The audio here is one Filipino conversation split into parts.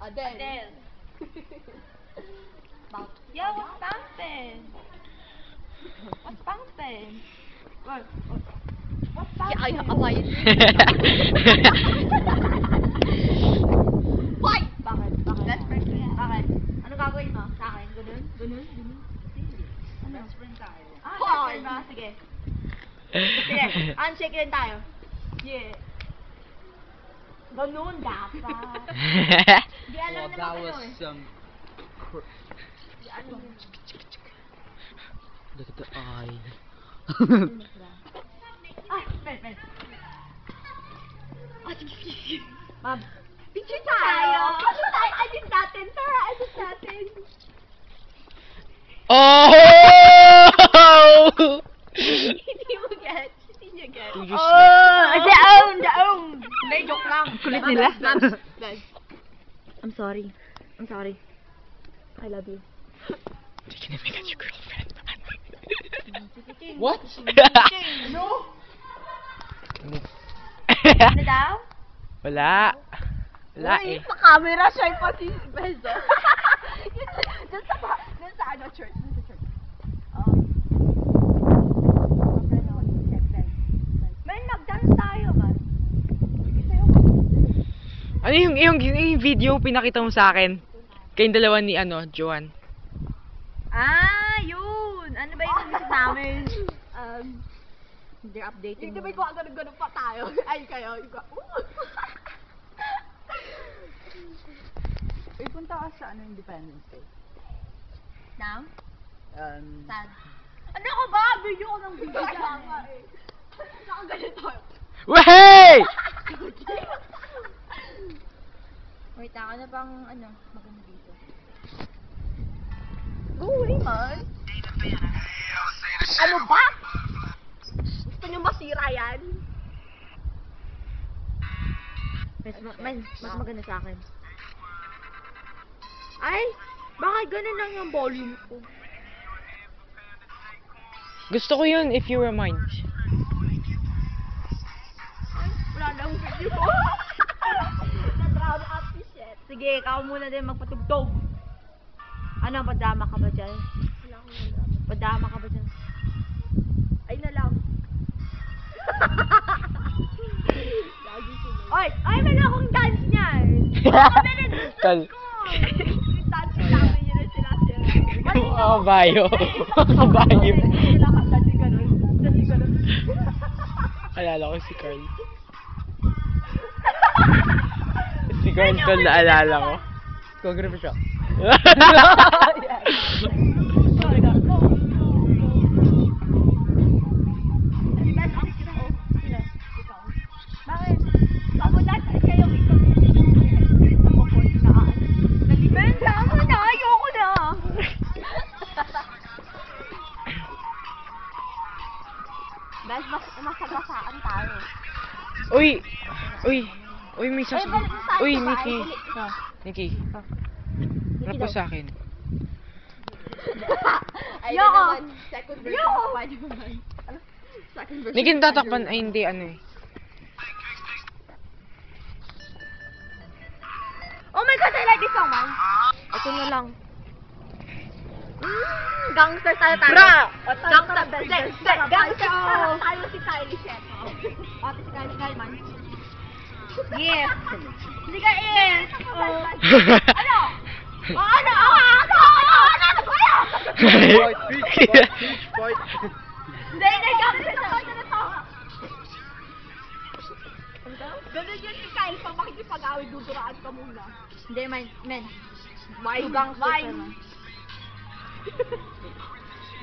Adele. Yo, what's bouncing? What's bouncing? What's bouncing? Ay, awayin. Why? Bakit? Best friend ko yan. Bakit? Ano gagawin mo? Sa akin? Ganun? Ano? Best friend tayo. Ah, Hoy! best friend ba? Sige. Sige, handshake din tayo. Yeah. Ganun dapat. Di alam Oh, naman that ano was eh. some... Di alam. Look at the eye. Ay, men. Ah, sige, sige. Ma'am. Picture tayo. Picture tayo. Edit natin. Tara, edit natin. Oh! Hindi mo get. Hindi niya get. You just Daong. Hindi, joke lang. Kulit nila. Guys. I'm sorry. I love you. They can make it your girlfriend. What? Ano? Hindi. Ano daw? Wala. Wala eh. Sa camera siya pa si Bezo. Dun sa ano, church. Man, mag-dance tayo, man. Ano yung video pinakita mo sa akin? Kayong dalawa ni Joan. Ah, yun. Ano ba yung miss namin? They're updating. Yung diba ko agad-agad pa tayo? Ay, kayo. Uy, punta ka sa Independence Day. Now? Sad. Ano ka ba? Video ko ng video dyan. Nakaganito. Wey! Wait, ako na pang maganda dito. Huli man. Ano ba? Gusto niyo masira yan? Mas maganda sa akin. Ay, bakit ganun lang yung volume ko? Gusto ko yun if you were mine. Wala na akong video. Na-drown out si shit. Sige, ikaw muna din magpatugtog. Ano, padrama ka ba dyan? Wala akong drama. Padrama ka ba dyan? Ay na lang. Oy! Ay, meron akong dance niyan! Tal. Yung dance namin yun na sila. Kabayo. Kabayo. Sila ka, dati ganun. Dati ganun. Alala ko si Carl. Si Carl to naalala ko. Congress siya. Sorry ka. Si Beth, ako sila. Oh, sila. Ikaw. Bakit? Ako dati, kayo ikaw. Ako po, saan? Nalibenta ako na, ayoko na. Guys, masagasaan tayo. Uy, may Ay, balik mo tayo Uy, sa bahay. Nikki. Dali. Nikki, Nikki ano po daw. sa akin? Ay, Yo! naman. Second version Yo! of Spider-Man. Second version Nikki, of tatakpan. Spider-Man. Ay, hindi, Oh my God, I like this song, man. Ito na lang. Gangster tayo. Gangster, gangster tayo si Kylie Shet. Ate si Kylie, man. Yes. Hindi ka yes. Ano? Ano? Ano ba yan? Point. Hindi, gangster tayo na to. Ganun yun si Kylie, pag makikipag-away, duduraan ka muna. Hindi, men. Why? Gangster Why? ka na.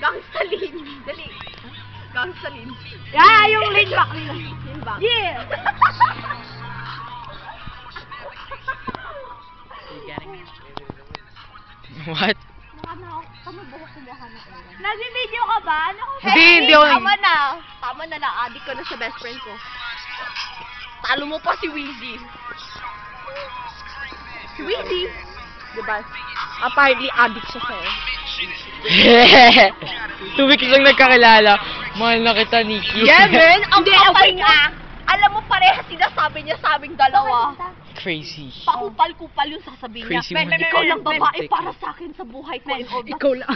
Gangstalin. Dali. Gangstalin. Yeah, yung lean back nila. Lean back. Yeah! What? Nag-video ka ba? Ano ko? Hindi ako Tama na, na-addict ko na sa best friend ko. Talo mo pa si Weezy. Si Weezy? Diba? Apparently, addict siya sa'yo. 2 weeks lang nagkakilala. Mahal na kita, Nikki. Yeah, man! Ang kapal nga! Alam mo, parehas sinasabi niya sa aming dalawa. Crazy. Pakupal-kupal yung sasabihin niya. Crazy man. Ikaw lang babae Take para it. sa akin sa buhay ko. and all that. Ikaw lang.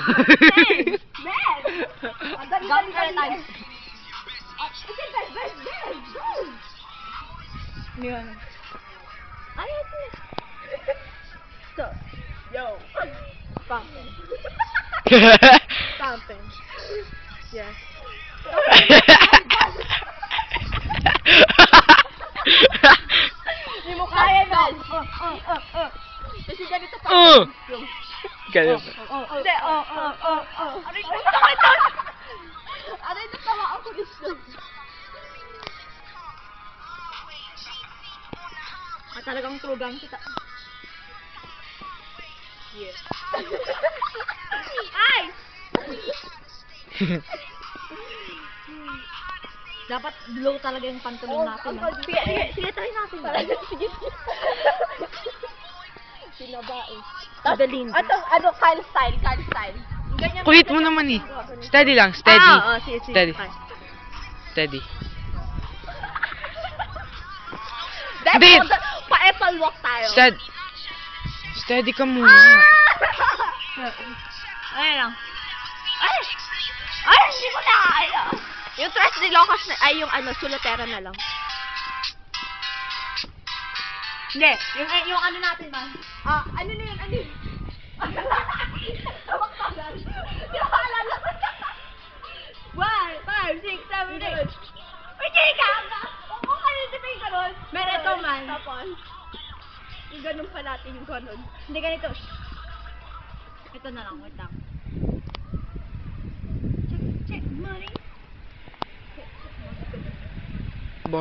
Galing ka na tayo. Yun. Ay, ito. So, yo. Pumping. Pumping. Yes. Hindi mo kaya na. Kasi ganito pa. Yung. Ganun. Hindi, Aray ko, tawa ito. Aray, natawa ako dito. Talagang trugang kita. Yeah. Ay! Dapat blow talaga yung pantulong natin. Sige, try natin. Sige. Sinaba eh. Madalin. Ano, Kyle style. Ganyan. Kulit mo naman eh. Steady lang, steady. Sige. Steady. Steady. Hindi! Hindi. Pa-apple walk tayo. Steady ka muna. Ayun lang. Ay, hindi ko na kaya. Yung Tres de Locas na, ay yung ano, Solotera na lang. Hindi, yung ano natin ba? Ano na yun? Tawag ka lang. Yung alala ko na. 1, 5, 6, 7, 8. Hindi ka! Oo, kayo di ba yung ganon? Meron ito man. Tapos, yung ganon pa natin yung ganon. Hindi ganito. Ito na lang, wait lang.